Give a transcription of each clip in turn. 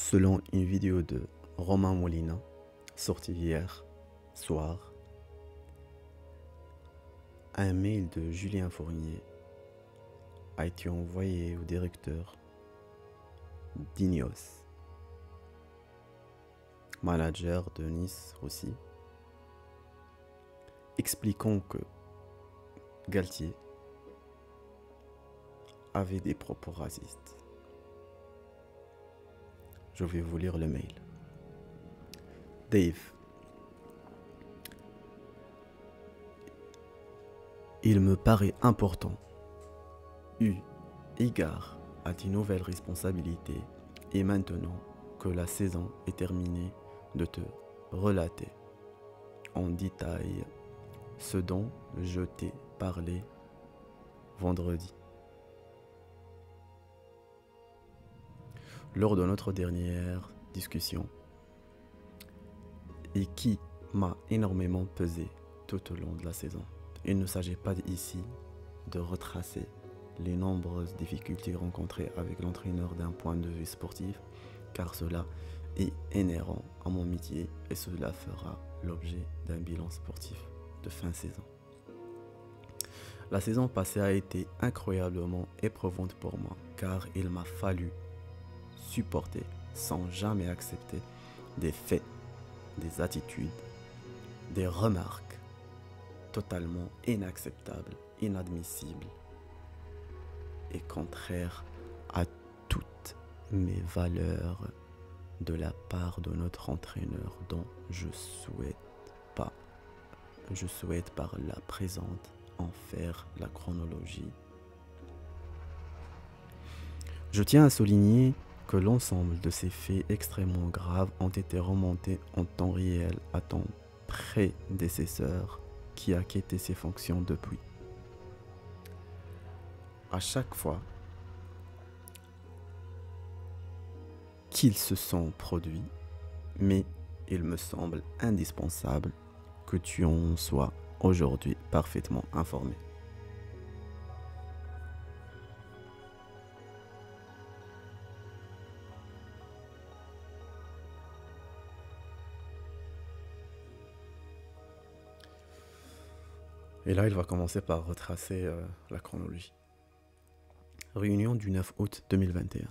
Selon une vidéo de Romain Molina, sortie hier soir, un mail de Julien Fournier a été envoyé au directeur d'Ineos, manager de Nice aussi, expliquant que Galtier avait des propos racistes. Je vais vous lire le mail. Dave, il me paraît important, eu égard à tes nouvelles responsabilités et maintenant que la saison est terminée, de te relater en détail ce dont je t'ai parlé vendredi. Lors de notre dernière discussion et qui m'a énormément pesé tout au long de la saison. Il ne s'agit pas ici de retracer les nombreuses difficultés rencontrées avec l'entraîneur d'un point de vue sportif, car cela est inhérent à mon métier et cela fera l'objet d'un bilan sportif de fin saison. La saison passée a été incroyablement éprouvante pour moi, car il m'a fallu supporter sans jamais accepter des faits, des attitudes, des remarques totalement inacceptables, inadmissibles et contraires à toutes mes valeurs de la part de notre entraîneur dont je souhaite par la présente en faire la chronologie. Je tiens à souligner que l'ensemble de ces faits extrêmement graves ont été remontés en temps réel à ton prédécesseur qui a quitté ses fonctions depuis. À chaque fois qu'ils se sont produits, mais il me semble indispensable que tu en sois aujourd'hui parfaitement informé. Et là, il va commencer par retracer la chronologie. Réunion du 9 août 2021.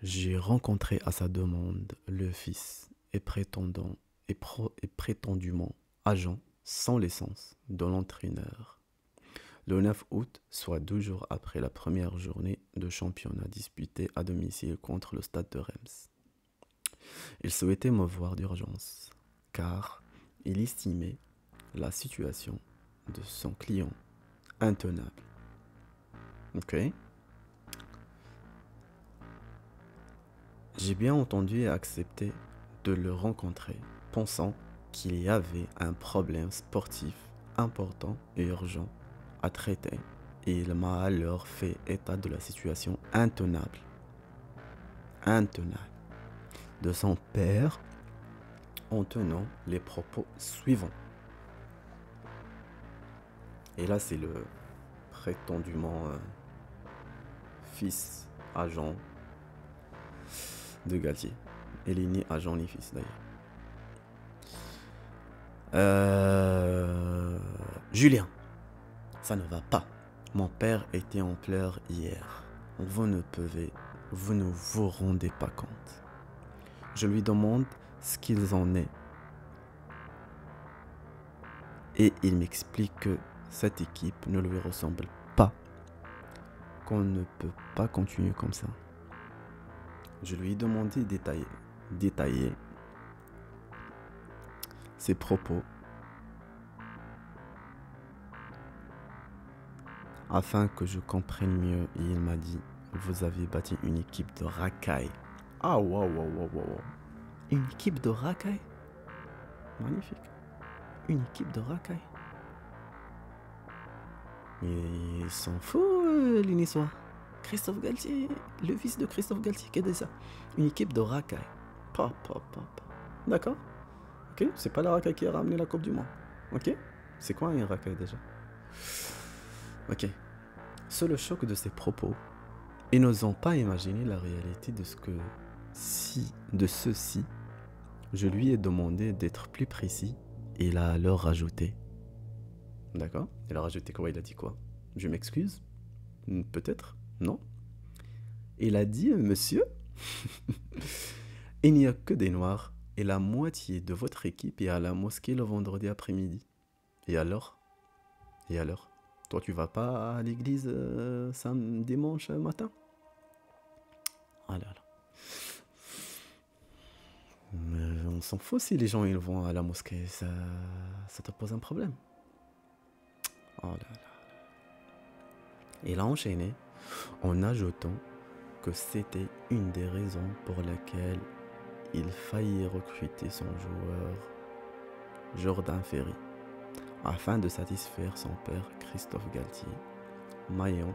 J'ai rencontré à sa demande le fils et prétendument agent sans licence de l'entraîneur. Le 9 août, soit 12 jours après la première journée de championnat disputée à domicile contre le Stade de Reims. Il souhaitait me voir d'urgence, car il estimait la situation de son client intenable. Ok. J'ai bien entendu et accepté de le rencontrer, pensant qu'il y avait un problème sportif important et urgent à traiter, et il m'a alors fait état de la situation intenable de son père en tenant les propos suivants. Et là, c'est le prétendument fils agent de Galtier. Il est ni agent ni fils d'ailleurs. Julien, ça ne va pas. Mon père était en pleurs hier. Vous ne vous rendez pas compte. Je lui demande ce qu'il en est. Et il m'explique que cette équipe ne lui ressemble pas, qu'on ne peut pas continuer comme ça. Je lui ai demandé détailler ses propos afin que je comprenne mieux, et il m'a dit: vous avez bâti une équipe de racailles. Ah wow. Une équipe de racailles? Magnifique. Une équipe de racailles. Mais ils s'en foutent, les Niçois. Christophe Galtier, le fils de Christophe Galtier qui a dit ça. Une équipe de racailles. D'accord? Ok? C'est pas la racaille qui a ramené la Coupe du Monde. Ok? C'est quoi une racaille déjà? Ok. Sous le choc de ses propos, Ils n'osent pas imaginer la réalité de ceci. Je lui ai demandé d'être plus précis et il a alors rajouté. D'accord? Il a rajouté quoi? Il a dit quoi? Je m'excuse? Peut-être? Non? Il a dit, monsieur, il n'y a que des noirs et la moitié de votre équipe est à la mosquée le vendredi après-midi. Et alors? Et alors? Toi, tu vas pas à l'église dimanche matin? Ah là là. Mais on s'en fout si les gens ils vont à la mosquée, ça te pose un problème. Oh là là. Il a enchaîné en ajoutant que c'était une des raisons pour lesquelles il faillit recruter son joueur Jordan Ferry afin de satisfaire son père Christophe Galtier, Maillon,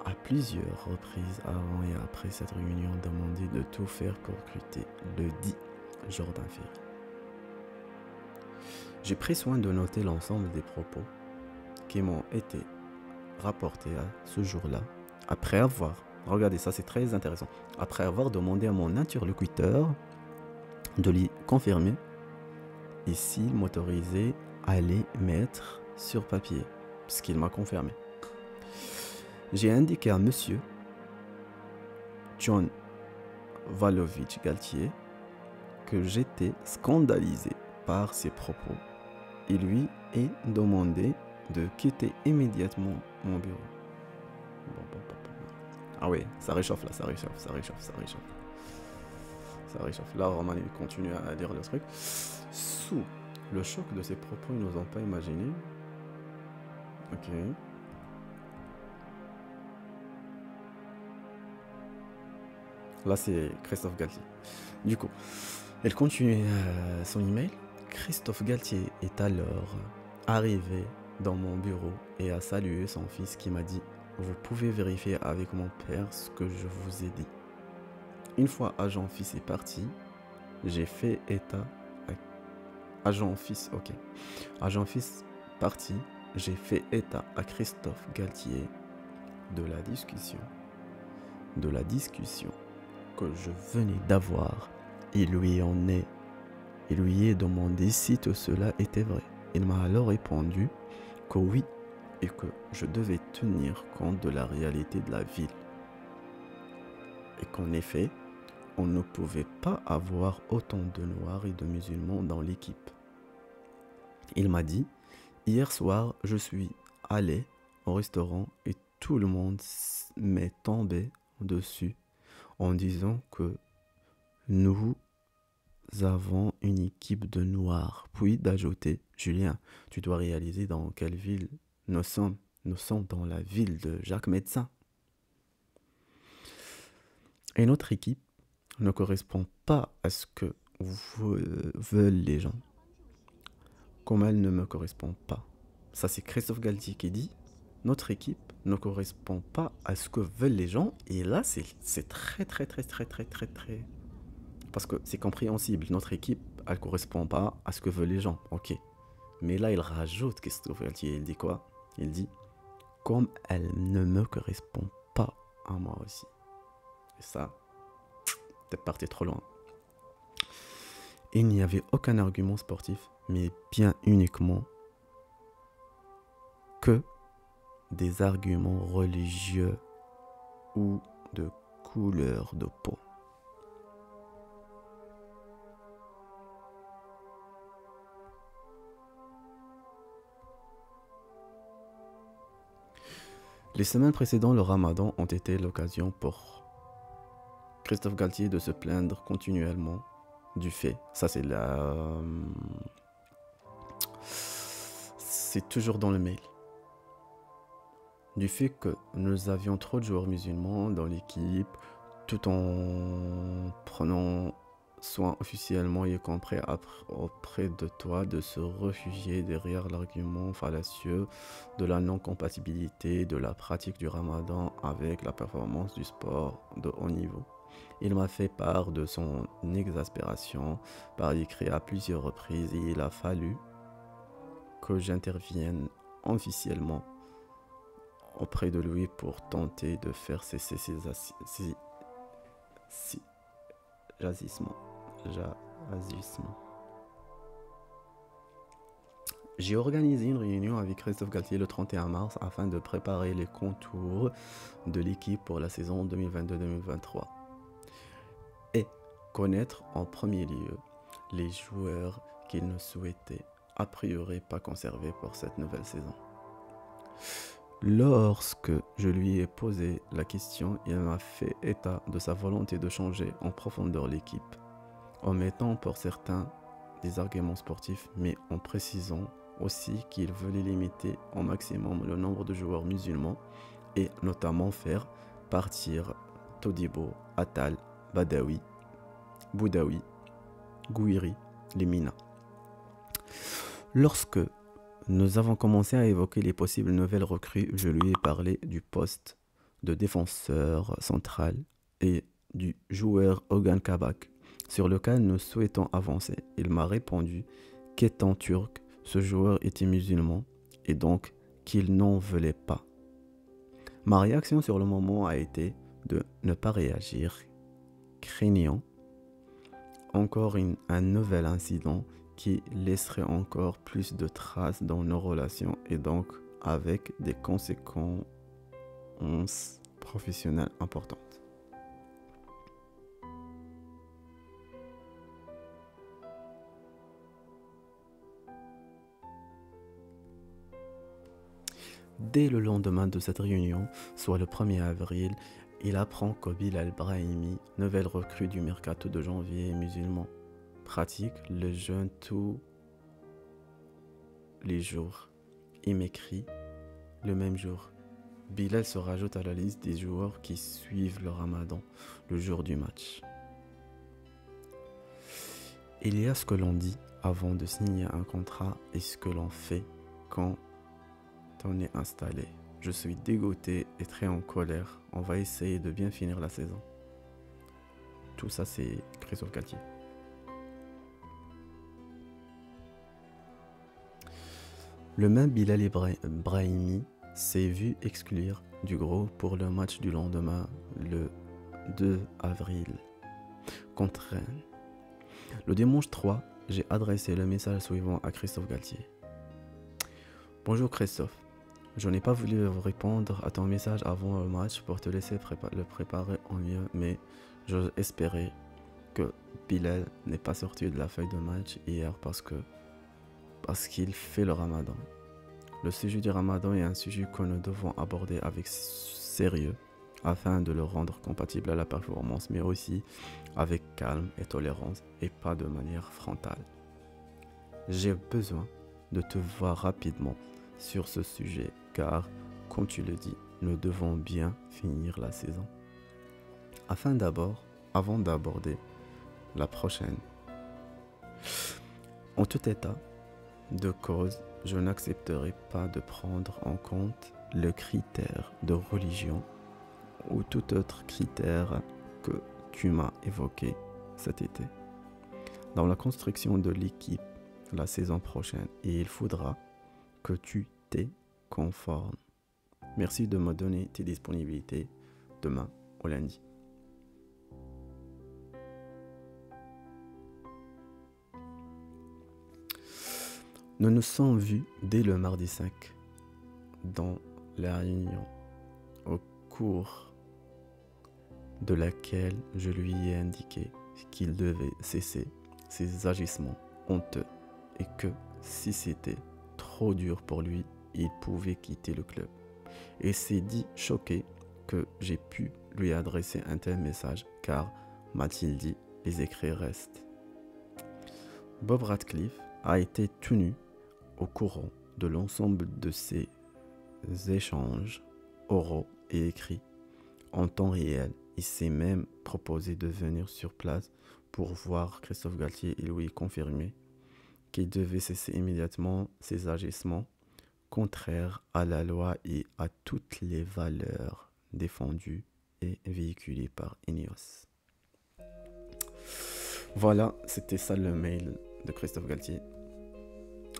à plusieurs reprises avant et après cette réunion demandé de tout faire pour recruter le dit Jordan Ferry. J'ai pris soin de noter l'ensemble des propos qui m'ont été rapportés à ce jour-là, après avoir, regardez ça c'est très intéressant, après avoir demandé à mon interlocuteur de lui confirmer et s'il m'autorisait à les mettre sur papier, ce qu'il m'a confirmé. J'ai indiqué à monsieur John Valovich Galtier que j'étais scandalisé par ses propos et lui ai demandé de quitter immédiatement mon bureau. Ah oui, ça réchauffe là, ça réchauffe. Là, Roman il continue à dire le truc. Sous le choc de ces propos, ils n'osent pas imaginer. Ok. Là, c'est Christophe Galtier. Du coup, elle continue son email. Christophe Galtier est alors arrivé dans mon bureau et a salué son fils qui m'a dit « Vous pouvez vérifier avec mon père ce que je vous ai dit. » Une fois agent fils est parti, j'ai fait état à... Agent fils parti, j'ai fait état à Christophe Galtier de la discussion que je venais d'avoir et lui ai demandé si tout cela était vrai. Il m'a alors répondu que oui et que je devais tenir compte de la réalité de la ville et qu'en effet on ne pouvait pas avoir autant de noirs et de musulmans dans l'équipe. Il m'a dit hier soir je suis allé au restaurant et tout le monde m'est tombé dessus en disant que nous avons une équipe de noirs. Puis d'ajouter, Julien, tu dois réaliser dans quelle ville nous sommes. Nous sommes dans la ville de Jacques Médecin. Et notre équipe ne correspond pas à ce que veulent les gens. Comme elle ne me correspond pas. Ça c'est Christophe Galtier qui dit, notre équipe ne correspond pas à ce que veulent les gens. Et là c'est très parce que c'est compréhensible, notre équipe elle ne correspond pas à ce que veulent les gens, ok. Mais là il rajoute Christophe Galtier, il dit quoi? Il dit comme elle ne me correspond pas à moi aussi. Et ça, t'es parti trop loin. Il n'y avait aucun argument sportif, mais bien uniquement que des arguments religieux ou de couleur de peau. Les semaines précédant le Ramadan ont été l'occasion pour Christophe Galtier de se plaindre continuellement du fait, ça c'est toujours dans le mail, du fait que nous avions trop de joueurs musulmans dans l'équipe, tout en prenant soin officiellement, y compris auprès de toi, de se réfugier derrière l'argument fallacieux de la non-compatibilité de la pratique du Ramadan avec la performance du sport de haut niveau. Il m'a fait part de son exaspération par écrit à plusieurs reprises et il a fallu que j'intervienne officiellement auprès de lui pour tenter de faire cesser ces agissements. J'ai organisé une réunion avec Christophe Galtier le 31 mars afin de préparer les contours de l'équipe pour la saison 2022-2023 et connaître en premier lieu les joueurs qu'il ne souhaitait a priori pas conserver pour cette nouvelle saison. Lorsque je lui ai posé la question, il m'a fait état de sa volonté de changer en profondeur l'équipe, en mettant pour certains des arguments sportifs, mais en précisant aussi qu'il voulait limiter au maximum le nombre de joueurs musulmans et notamment faire partir Todibo, Attal, Boudaoui, Gouiri, Lemina. Lorsque nous avons commencé à évoquer les possibles nouvelles recrues, je lui ai parlé du poste de défenseur central et du joueur Ogan Kabak, sur lequel nous souhaitons avancer. Il m'a répondu qu'étant turc, ce joueur était musulman et donc qu'il n'en voulait pas. Ma réaction sur le moment a été de ne pas réagir, craignant encore un nouvel incident qui laisserait encore plus de traces dans nos relations et donc avec des conséquences professionnelles importantes. Dès le lendemain de cette réunion, soit le 1er avril, il apprend que Bilal Brahimi, nouvelle recrue du mercato de janvier, est musulman, pratique le jeûne tous les jours. Il m'écrit le même jour. Bilal se rajoute à la liste des joueurs qui suivent le ramadan le jour du match. Il y a ce que l'on dit avant de signer un contrat et ce que l'on fait quand on est installé. Je suis dégoûté et très en colère. On va essayer de bien finir la saison. Tout ça, c'est Christophe Galtier. Le même Bilal Brahimi s'est vu exclure du groupe pour le match du lendemain, le 2 avril, contre Rennes. Le dimanche 3, j'ai adressé le message suivant à Christophe Galtier. Bonjour Christophe. Je n'ai pas voulu répondre à ton message avant le match pour te laisser le préparer en mieux, mais j'ose espérer que Bilal n'est pas sorti de la feuille de match hier parce qu'il fait le ramadan. Le sujet du ramadan est un sujet que nous devons aborder avec sérieux afin de le rendre compatible à la performance, mais aussi avec calme et tolérance et pas de manière frontale. J'ai besoin de te voir rapidement sur ce sujet car, comme tu le dis, nous devons bien finir la saison. Avant d'aborder la prochaine, en tout état de cause, je n'accepterai pas de prendre en compte le critère de religion ou tout autre critère que tu m'as évoqué cet été. Dans la construction de l'équipe la saison prochaine, et il faudra que tu t'es conforme. Merci de me donner tes disponibilités demain au lundi. Nous nous sommes vus dès le mardi 5 dans la réunion au cours de laquelle je lui ai indiqué qu'il devait cesser ses agissements honteux et que si c'était trop dur pour lui, il pouvait quitter le club. Et c'est dit choqué que j'ai pu lui adresser un tel message car, m'a-t-il dit, les écrits restent. Bob Radcliffe a été tenu au courant de l'ensemble de ces échanges oraux et écrits en temps réel. Il s'est même proposé de venir sur place pour voir Christophe Galtier et lui confirmer qu'il devait cesser immédiatement ses agissements contraires à la loi et à toutes les valeurs défendues et véhiculées par Ineos. Voilà, c'était ça le mail de Christophe Galtier.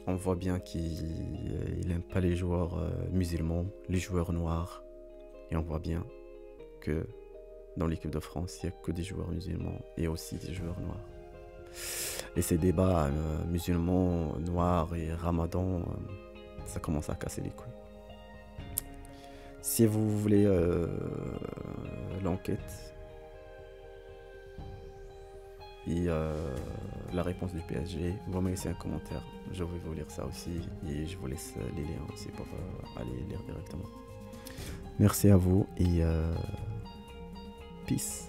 on voit bien qu'il n'aime pas les joueurs musulmans, les joueurs noirs. Et on voit bien que dans l'équipe de France, il n'y a que des joueurs musulmans et aussi des joueurs noirs. Et ces débats musulmans, noirs et ramadan, ça commence à casser les couilles. Si vous voulez l'enquête et la réponse du PSG, vous me laissez un commentaire. Je vais vous lire ça aussi et je vous laisse les liens aussi pour aller lire directement. Merci à vous et peace.